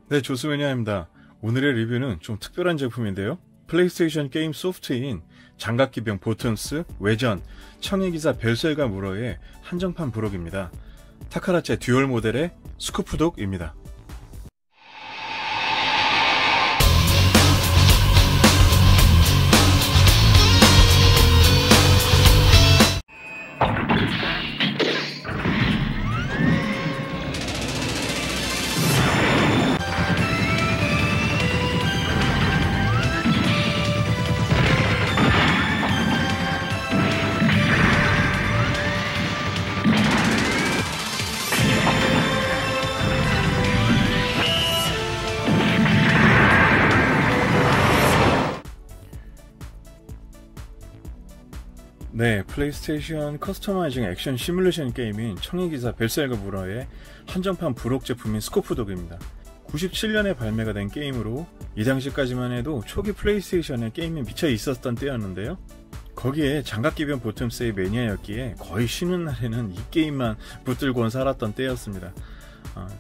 네, 조수매니아입니다. 오늘의 리뷰는 좀 특별한 제품인데요. 플레이스테이션 게임 소프트인 장갑기병 보텀스, 외전, 청해기사 벨셀과 무러의 한정판 부록입니다. 타카라체 듀얼 모델의 스쿠프독입니다. 네, 플레이스테이션 커스터마이징 액션 시뮬레이션 게임인 청해기사 벨셀과 무러의 한정판 부록 제품인 스코프독입니다. 97년에 발매가 된 게임으로 이 당시까지만 해도 초기 플레이스테이션에 게임이 미쳐 있었던 때였는데요. 거기에 장갑기병 보텀스의 매니아였기에 거의 쉬는 날에는 이 게임만 붙들고 살았던 때였습니다.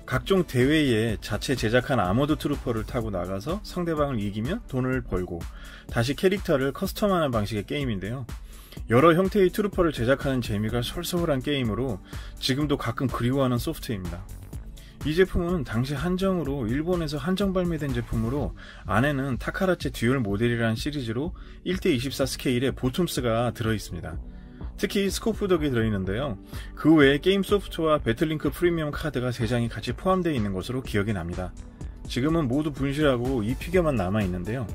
각종 대회에 자체 제작한 아머드 트루퍼를 타고 나가서 상대방을 이기면 돈을 벌고 다시 캐릭터를 커스텀하는 방식의 게임인데요. 여러 형태의 트루퍼를 제작하는 재미가 솔솔한 게임으로 지금도 가끔 그리워하는 소프트입니다. 이 제품은 당시 한정으로 일본에서 한정 발매된 제품으로 안에는 타카라체 듀얼 모델이라는 시리즈로 1:24 스케일의 보텀스가 들어있습니다. 특히 스코프독이 들어있는데요. 그 외에 게임 소프트와 배틀링크 프리미엄 카드가 3장이 같이 포함되어 있는 것으로 기억이 납니다. 지금은 모두 분실하고 이 피규어만 남아있는데요.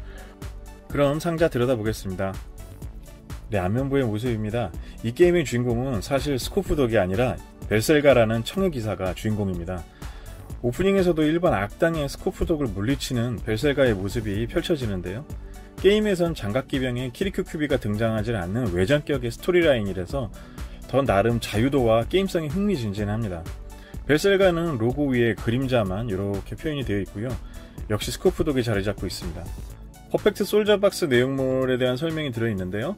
그럼 상자 들여다보겠습니다. 네, 안면부의 모습입니다. 이 게임의 주인공은 사실 스코프독이 아니라 벨셀가라는 청해기사가 주인공입니다. 오프닝에서도 일반 악당의 스코프독을 물리치는 벨셀가의 모습이 펼쳐지는데요. 게임에선 장갑기병의 키리큐 큐비가 등장하지 않는 외전격의 스토리라인이라서 더 나름 자유도와 게임성이 흥미진진합니다. 벨셀가는 로고 위에 그림자만 이렇게 표현이 되어 있고요. 역시 스코프독이 자리 잡고 있습니다. 퍼펙트 솔저 박스 내용물에 대한 설명이 들어있는데요.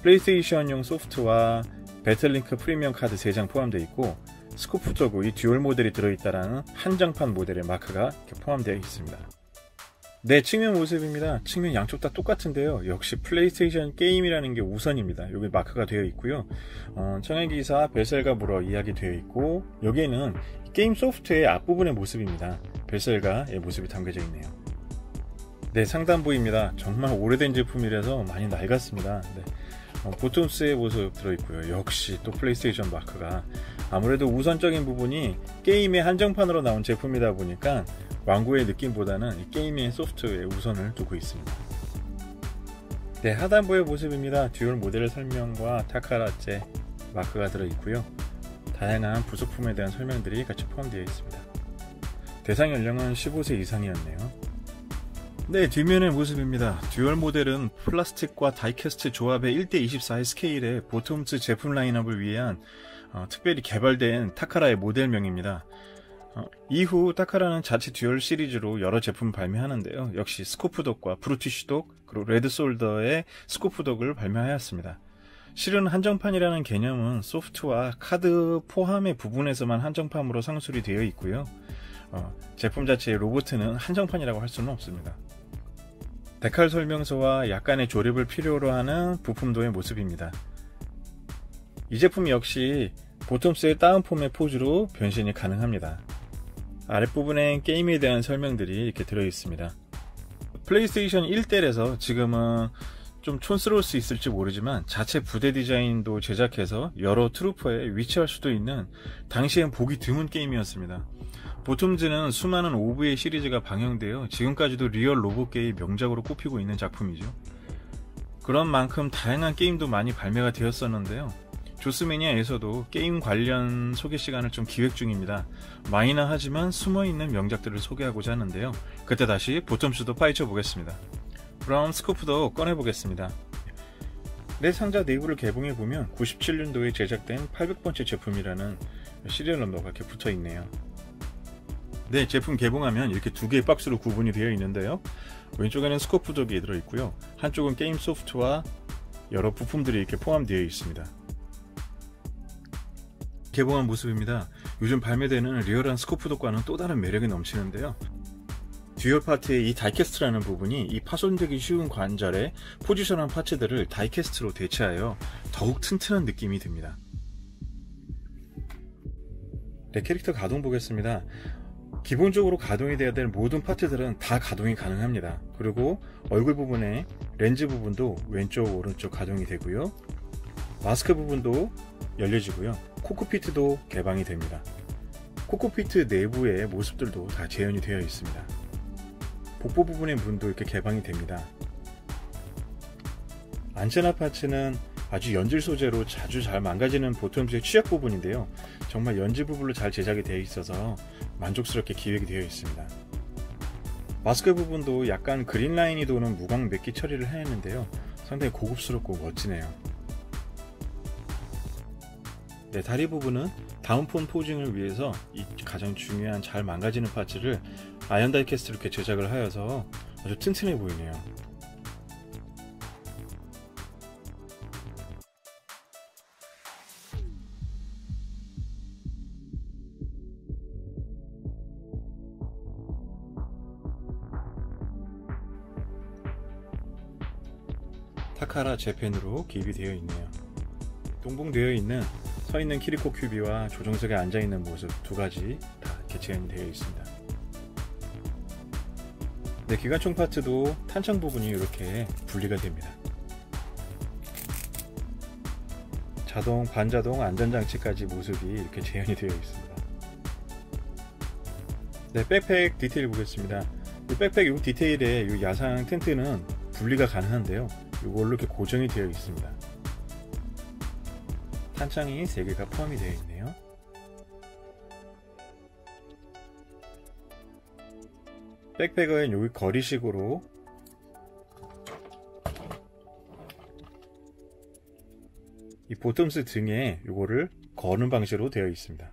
플레이스테이션용 소프트와 배틀링크 프리미엄 카드 3장 포함되어 있고 스코프독 이 듀얼 모델이 들어있다라는 한정판 모델의 마크가 이렇게 포함되어 있습니다. 네, 측면 모습입니다. 측면 양쪽 다 똑같은데요. 역시 플레이스테이션 게임이라는 게 우선입니다. 여기 마크가 되어 있고요. 청해기사 벨셀가 무러 이야기 되어 있고 여기에는 게임 소프트의 앞부분의 모습입니다. 벨셀가의 모습이 담겨져 있네요. 네, 상단부입니다. 정말 오래된 제품이라서 많이 낡았습니다. 네. 보텀스의 모습 들어있고요. 역시 또 플레이스테이션 마크가 아무래도 우선적인 부분이 게임의 한정판으로 나온 제품이다 보니까 완구의 느낌보다는 게임의 소프트에 우선을 두고 있습니다. 네, 하단부의 모습입니다. 듀얼 모델 설명과 타카라체 마크가 들어있고요. 다양한 부속품에 대한 설명들이 같이 포함되어 있습니다. 대상 연령은 15세 이상이었네요. 네, 뒷면의 모습입니다. 듀얼 모델은 플라스틱과 다이캐스트 조합의 1:24의 스케일의 보텀스 제품 라인업을 위한 특별히 개발된 타카라의 모델명입니다. 이후 타카라는 자체 듀얼 시리즈로 여러 제품을 발매하는데요. 역시 스코프독과 브루티쉬독, 그리고 레드솔더의 스코프독을 발매하였습니다. 실은 한정판이라는 개념은 소프트와 카드 포함의 부분에서만 한정판으로 상술이 되어 있고요. 제품 자체의 로봇은 한정판이라고 할 수는 없습니다. 데칼 설명서와 약간의 조립을 필요로 하는 부품도의 모습입니다. 이 제품 역시 보텀스의 다운폼의 포즈로 변신이 가능합니다. 아랫부분엔 게임에 대한 설명들이 이렇게 들어있습니다. 플레이스테이션 1델에서 지금은 좀 촌스러울 수 있을지 모르지만 자체 부대 디자인도 제작해서 여러 트루퍼에 위치할 수도 있는 당시엔 보기 드문 게임이었습니다. 보텀즈는 수많은 OVA 시리즈가 방영되어 지금까지도 리얼 로봇계의 명작으로 꼽히고 있는 작품이죠. 그런 만큼 다양한 게임도 많이 발매가 되었었는데요. 조스매니아에서도 게임 관련 소개 시간을 좀 기획 중입니다. 마이너하지만 숨어있는 명작들을 소개하고자 하는데요. 그때 다시 보텀즈도 파헤쳐 보겠습니다. 그럼 스코프도 꺼내보겠습니다. 내 상자 내부를 개봉해보면 97년도에 제작된 800번째 제품이라는 시리얼 넘버가 이렇게 붙어있네요. 네, 제품 개봉하면 이렇게 두 개의 박스로 구분이 되어 있는데요. 왼쪽에는 스코프독이 들어있고요. 한쪽은 게임 소프트와 여러 부품들이 이렇게 포함되어 있습니다. 개봉한 모습입니다. 요즘 발매되는 리얼한 스코프독과는 또 다른 매력이 넘치는데요. 듀얼 파트의 이 다이캐스트라는 부분이 이 파손되기 쉬운 관절에 포지션한 파츠들을 다이캐스트로 대체하여 더욱 튼튼한 느낌이 듭니다. 네, 캐릭터 가동 보겠습니다. 기본적으로 가동이 되어야 될 모든 파트들은 다 가동이 가능합니다. 그리고 얼굴 부분에 렌즈 부분도 왼쪽 오른쪽 가동이 되고요. 마스크 부분도 열려지고요. 코크피트도 개방이 됩니다. 코크피트 내부의 모습들도 다 재현이 되어 있습니다. 복부 부분의 문도 이렇게 개방이 됩니다. 안테나 파츠는 아주 연질 소재로 자주 잘 망가지는 보텀즈의 취약 부분인데요. 정말 연질 부분으로 잘 제작이 되어 있어서 만족스럽게 기획이 되어 있습니다. 마스크 부분도 약간 그린 라인이 도는 무광 맥기 처리를 해냈는데요. 상당히 고급스럽고 멋지네요. 네, 다리 부분은 다운폰 포징을 위해서 이 가장 중요한 잘 망가지는 파츠를 아연 다이캐스트로 이렇게 제작을 하여서 아주 튼튼해 보이네요. 타카라 재팬으로 기입이 되어 있네요. 동봉되어 있는 서 있는 키리코 큐비와 조종석에 앉아 있는 모습 두 가지 다 이렇게 재현이 되어 있습니다. 네, 기관총 파트도 탄창 부분이 이렇게 분리가 됩니다. 자동, 반자동 안전장치까지 모습이 이렇게 재현이 되어 있습니다. 네, 백팩 디테일 보겠습니다. 이 백팩 이 디테일의 이 야상 텐트는 분리가 가능한데요. 이걸로 이렇게 고정이 되어 있습니다. 탄창이 3개가 포함이 되어 있네요. 백팩은 여기 거리식으로 이 보텀스 등에 이거를 거는 방식으로 되어 있습니다.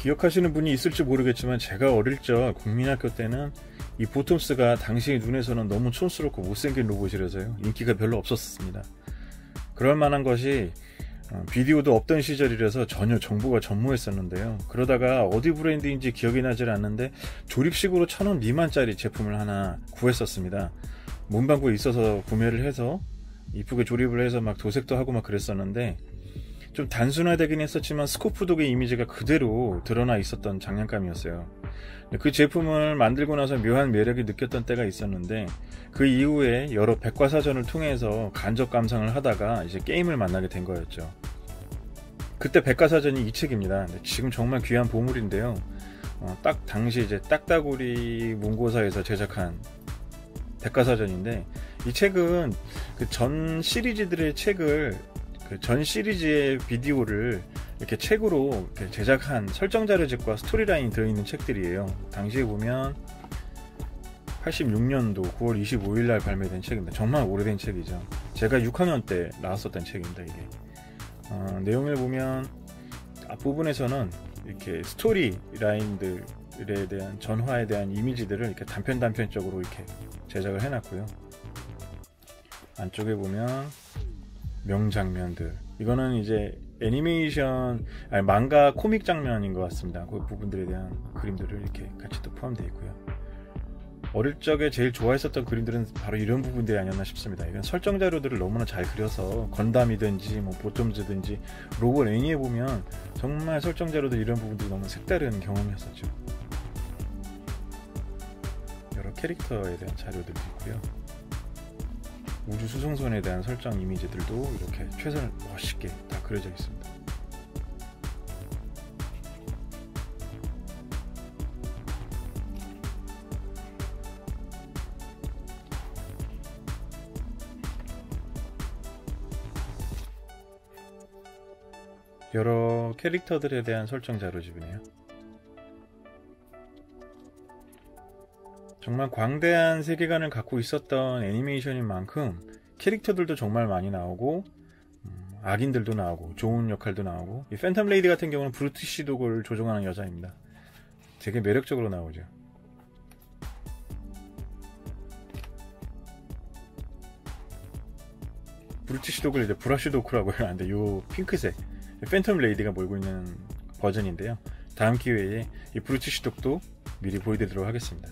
기억하시는 분이 있을지 모르겠지만 제가 어릴 적 국민학교 때는 이 보톰스가 당시 눈에서는 너무 촌스럽고 못생긴 로봇이라서요 인기가 별로 없었습니다. 그럴 만한 것이 비디오도 없던 시절이라서 전혀 정보가 전무했었는데요. 그러다가 어디 브랜드인지 기억이 나질 않는데 조립식으로 1,000원 미만짜리 제품을 하나 구했었습니다. 문방구에 있어서 구매를 해서 이쁘게 조립을 해서 막 도색도 하고 막 그랬었는데 좀 단순화되긴 했었지만 스코프독의 이미지가 그대로 드러나 있었던 장난감이었어요. 그 제품을 만들고 나서 묘한 매력이 느꼈던 때가 있었는데 그 이후에 여러 백과사전을 통해서 간접 감상을 하다가 이제 게임을 만나게 된 거였죠. 그때 백과사전이 이 책입니다. 지금 정말 귀한 보물인데요. 딱 당시 이제 딱따구리 문고사에서 제작한 백과사전인데 이 책은 그 전 시리즈들의 책을 전 시리즈의 비디오를 이렇게 책으로 이렇게 제작한 설정 자료집과 스토리라인이 들어있는 책들이에요. 당시에 보면 86년도 9월 25일 날 발매된 책입니다. 정말 오래된 책이죠. 제가 6학년 때 나왔었던 책입니다. 이게 내용을 보면 앞부분에서는 이렇게 스토리 라인들에 대한 전화에 대한 이미지들을 이렇게 단편적으로 이렇게 제작을 해놨고요. 안쪽에 보면 명장면들, 이거는 이제 애니메이션 아니 망가 코믹 장면인 것 같습니다. 그 부분들에 대한 그림들을 이렇게 같이 또 포함되어 있고요. 어릴 적에 제일 좋아했었던 그림들은 바로 이런 부분들이 아니었나 싶습니다. 이건 설정 자료들을 너무나 잘 그려서 건담이든지 뭐 보톰즈든지 로봇 애니에 보면 정말 설정 자료들 이런 부분들이 너무 색다른 경험이었었죠. 여러 캐릭터에 대한 자료들도 있고요. 우주 수송선에 대한 설정 이미지들도 이렇게 최선을 멋있게 다 그려져 있습니다. 여러 캐릭터들에 대한 설정 자료집이네요. 정말 광대한 세계관을 갖고 있었던 애니메이션인 만큼 캐릭터들도 정말 많이 나오고 악인들도 나오고 좋은 역할도 나오고, 이 팬텀 레이디 같은 경우는 브루티시 독을 조종하는 여자입니다. 되게 매력적으로 나오죠. 브루티시 독을 이제 브러쉬 도크라고 하는데 요 핑크색 팬텀 레이디가 몰고 있는 버전인데요. 다음 기회에 이 브루티시 독도 미리 보여드리도록 하겠습니다.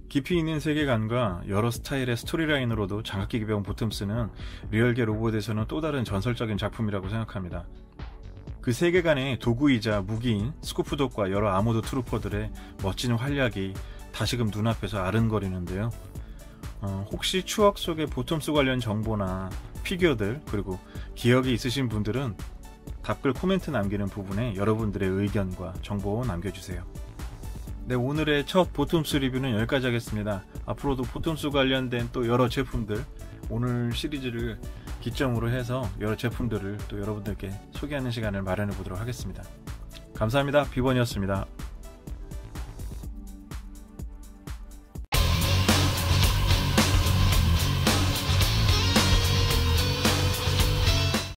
깊이 있는 세계관과 여러 스타일의 스토리라인으로도 장갑기 기병 보톰스는 리얼계 로봇에서는 또 다른 전설적인 작품이라고 생각합니다. 그 세계관의 도구이자 무기인 스코프독과 여러 아모드 트루퍼들의 멋진 활약이 다시금 눈앞에서 아른거리는데요. 혹시 추억 속의 보톰스 관련 정보나 피규어들, 그리고 기억이 있으신 분들은 답글 코멘트 남기는 부분에 여러분들의 의견과 정보 남겨주세요. 네, 오늘의 첫 보톰스 리뷰는 여기까지 하겠습니다. 앞으로도 보톰스 관련된 또 여러 제품들, 오늘 시리즈를 기점으로 해서 여러 제품들을 또 여러분들께 소개하는 시간을 마련해 보도록 하겠습니다. 감사합니다. 비번이었습니다.